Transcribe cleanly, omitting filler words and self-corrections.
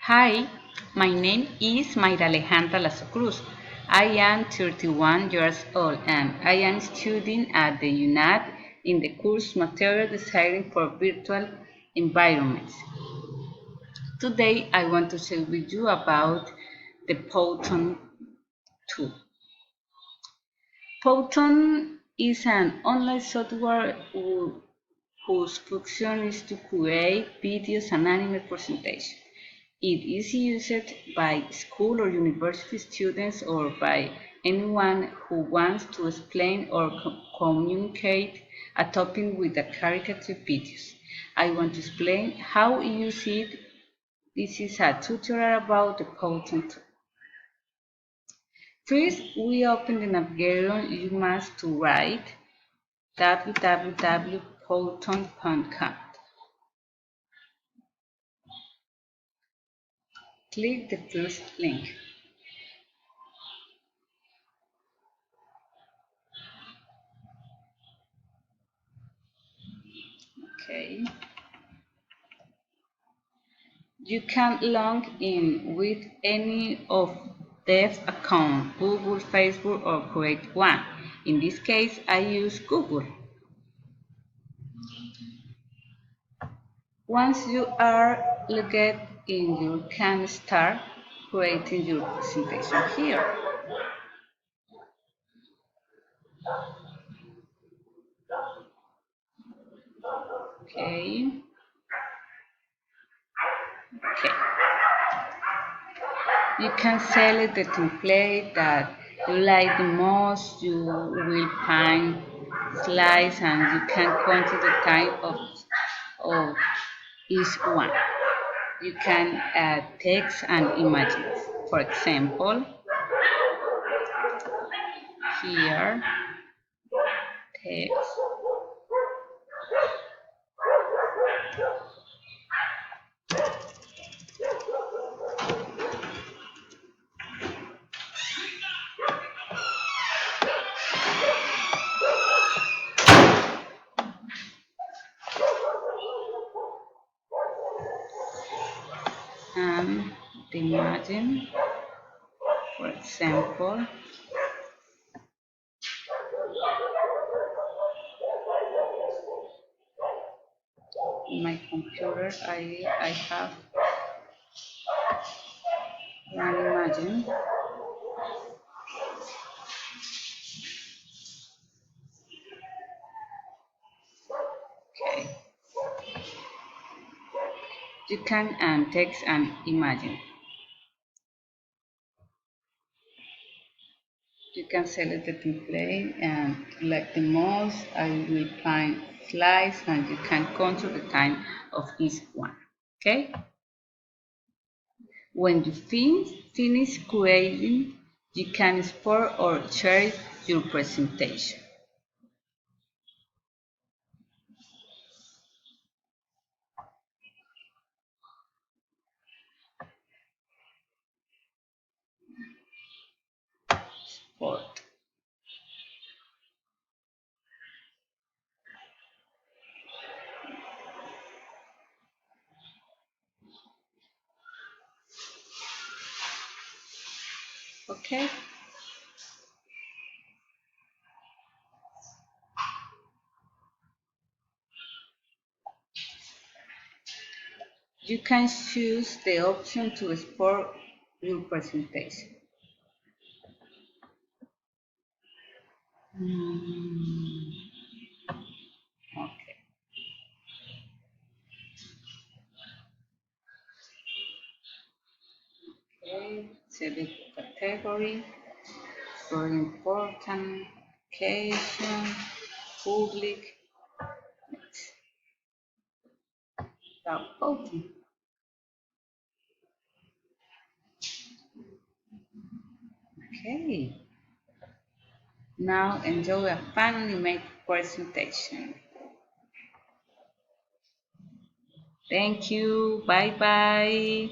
Hi, my name is Mayra Alejandra Lazo Cruz. I am 31 years old and I am studying at the UNAD in the course Material Design for Virtual Environments. Today I want to share with you about the powtoon tool. Powtoon is an online software whose function is to create videos and animate presentations. It is used by school or university students or by anyone who wants to explain or communicate a topic with a caricature videos. I want to explain how you use it. This is a tutorial about the powtoon tool. First, we open the navigator. You must to write www.powtoon.com. Click the first link. Okay. You can log in with any of these accounts, Google, Facebook, or create one. In this case, I use Google. Once you are logged in, you can start creating your presentation here. Okay. Okay. You can select the template that you like the most. You will find slides and you can control the type of each one. You can add text and images. For example, here, text, and the imagine, for example, in my computer, I have one imagine. Okay. You can add text and imagine. You can select the template and like the most. I will find slides and you can control the time of each one. Okay? When you finish creating, you can export or share your presentation. Export. Okay? You can choose the option to export your presentation. Okay. Okay. Select category. Very important. Education. Public. Next. Now, voting. Okay. Now enjoy a fun animated presentation. Thank you. Bye bye.